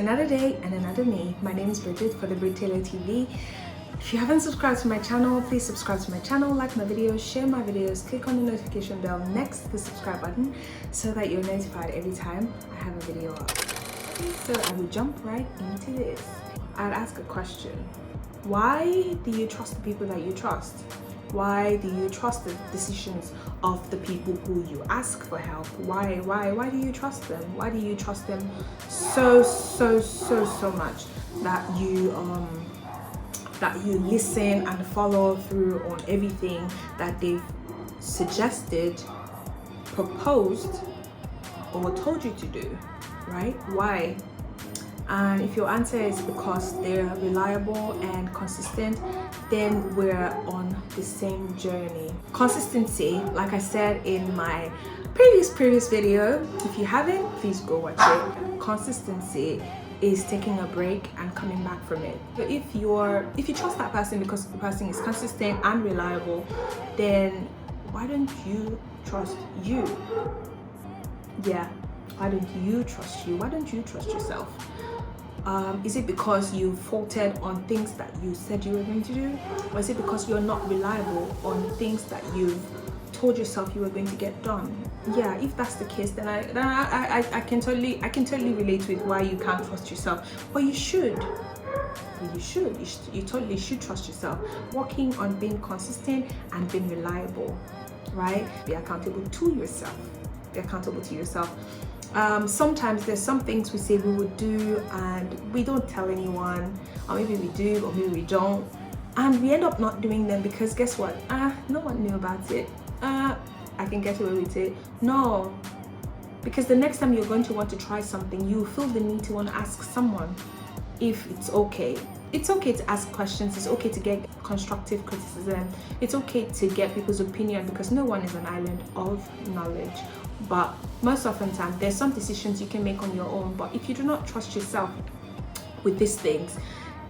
Another day and another me. My name is Bridget for the Brit Taylor TV. If you haven't subscribed to my channel, please subscribe to my channel, like my videos, share my videos, click on the notification bell next to the subscribe button so that you're notified every time I have a video up. So I will jump right into this. I'll ask a question. Why do you trust the people that you trust? Why do you trust the decisions of the people who you ask for help? Why do you trust them? Why do you trust them so much that you listen and follow through on everything that they've suggested, proposed, or told you to do, right? Why? And if your answer is because they're reliable and consistent, then we're on the same journey. Consistency, like I said in my previous video, if you haven't, please go watch it. Consistency is taking a break and coming back from it. So if you trust that person because the person is consistent and reliable, then why don't you trust you? Yeah, why don't you trust you? Why don't you trust yourself? Is it because you faltered on things that you said you were going to do? Or is it because you're not reliable on things that you've told yourself you were going to get done? Yeah, if that's the case, then I can totally relate with why you can't trust yourself. But you should. You totally should trust yourself. Working on being consistent and being reliable, right? Be accountable to yourself. Be accountable to yourself. Sometimes there's some things we say we would do and we don't tell anyone, or maybe we do or maybe we don't, and we end up not doing them because guess what? No one knew about it. I can get away with it. No, because the next time you're going to want to try something, you feel the need to want to ask someone if it's okay. It's okay to ask questions. It's okay to get constructive criticism. It's okay to get people's opinion because no one is an island of knowledge. But most often time, there's some decisions you can make on your own. But if you do not trust yourself with these things,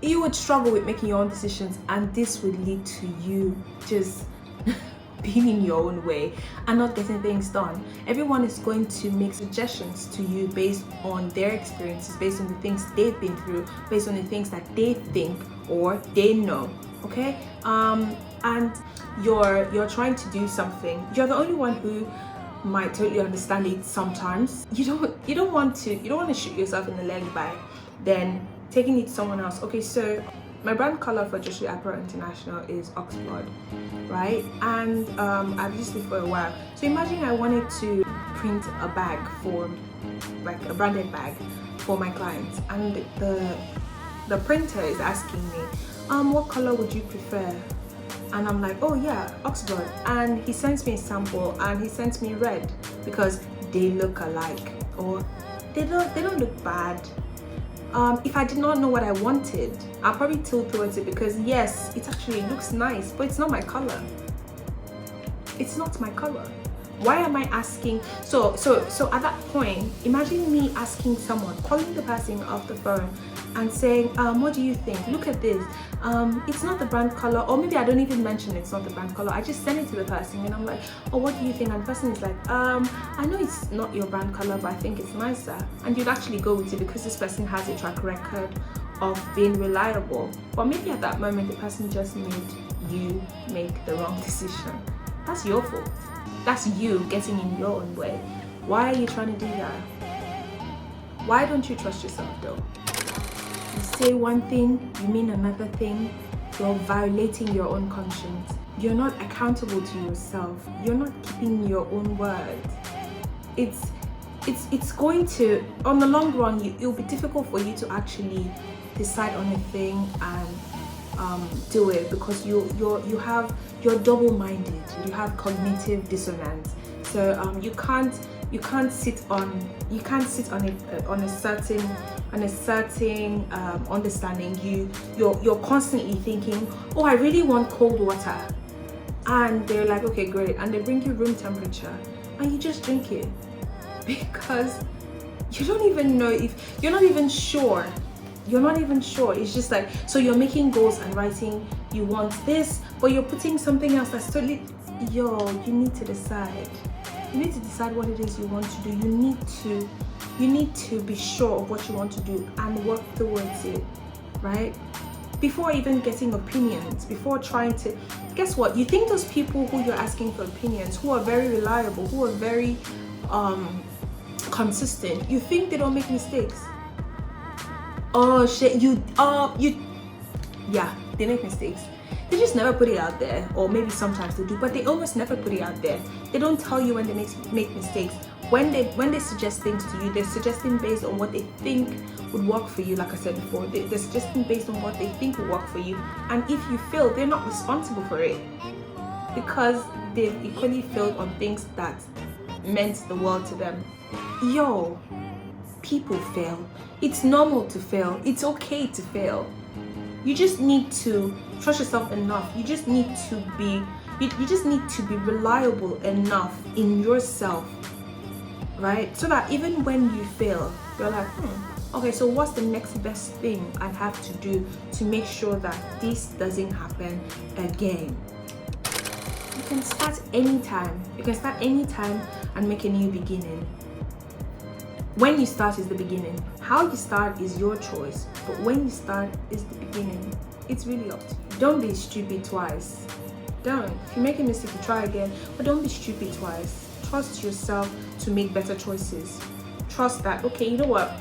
you would struggle with making your own decisions, and this would lead to you just being in your own way and not getting things done. Everyone is going to make suggestions to you based on their experiences, based on the things they've been through, based on the things that they think or they know. Okay, and you're trying to do something. You're the only one who might totally understand it sometimes. You don't want to shoot yourself in the leg by then taking it to someone else. Okay, so my brand color for Joshua Apparel International is Oxblood, right? And I've used it for a while. So imagine I wanted to print a bag for, like a branded bag for my clients, and the printer is asking me, what color would you prefer? And I'm like, oh yeah, Oxblood. And he sends me a sample and he sends me red because they look alike, or they don't look bad. If I did not know what I wanted, I'll probably tilt towards it because yes, it actually looks nice, but it's not my color. It's not my color. Why am I asking? So at that point, imagine me asking someone, calling the person off the phone and saying, what do you think? Look at this. It's not the brand color, or maybe I don't even mention it's not the brand color. I just send it to the person and I'm like, oh, what do you think? And the person is like, I know it's not your brand color, but I think it's nicer. And you'd actually go with it because this person has a track record of being reliable. But maybe at that moment, the person just made you make the wrong decision. That's your fault. That's you getting in your own way. Why are you trying to do that? Why don't you trust yourself though? You say one thing, you mean another thing. You're violating your own conscience. You're not accountable to yourself. You're not keeping your own word. It's going to, on the long run, it'll be difficult for you to actually decide on a thing and do it because you're double-minded. You have cognitive dissonance. So you can't sit on a certain understanding. You're constantly thinking, oh, I really want cold water, and they're like, okay, great, and they bring you room temperature and you just drink it because you don't even know, if you're not even sure. It's just like, so you're making goals and writing you want this, but you're putting something else that's totally, you need to decide. You need to decide what it is you want to do. You need to you need to be sure of what you want to do and work towards it, right? Before even getting opinions, before trying to, guess what? You think those people who you're asking for opinions, who are very reliable, who are very consistent, you think they don't make mistakes? Oh shit, yeah, they make mistakes. They just never put it out there, or maybe sometimes they do, but they almost never put it out there. They don't tell you when they make mistakes. When they suggest things to you, they're suggesting based on what they think would work for you. Like I said before, they're suggesting based on what they think will work for you. And if you fail, they're not responsible for it, because they've equally failed on things that meant the world to them. Yo, people fail. It's normal to fail. It's okay to fail. You just need to trust yourself enough. You just need to be reliable enough in yourself, right? So that even when you fail, you're like, okay, so what's the next best thing I have to do to make sure that this doesn't happen again? You can start anytime. You can start anytime and make a new beginning. When you start is the beginning. How you start is your choice, but when you start is the beginning. It's really up to you. Don't be stupid twice. Don't. If you make a mistake, you try again, but don't be stupid twice. Trust yourself to make better choices. Trust that, okay, you know what?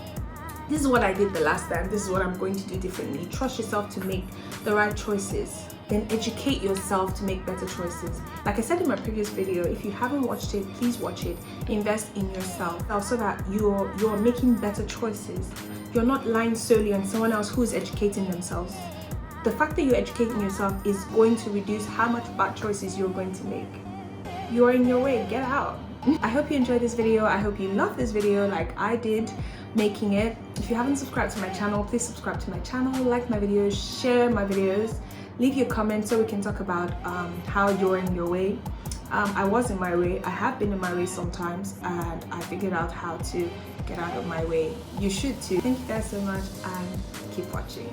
This is what I did the last time. This is what I'm going to do differently. Trust yourself to make the right choices. Then educate yourself to make better choices. Like I said in my previous video, if you haven't watched it, please watch it. Invest in yourself so that you're making better choices. You're not relying solely on someone else who's educating themselves. The fact that you're educating yourself is going to reduce how much bad choices you're going to make. You're in your way, get out. I hope you enjoyed this video. I hope you loved this video like I did making it. If you haven't subscribed to my channel, please subscribe to my channel, like my videos, share my videos, leave your comments so we can talk about how you're in your way. I was in my way. I have been in my way sometimes, and I figured out how to get out of my way. You should too. Thank you guys so much, and keep watching.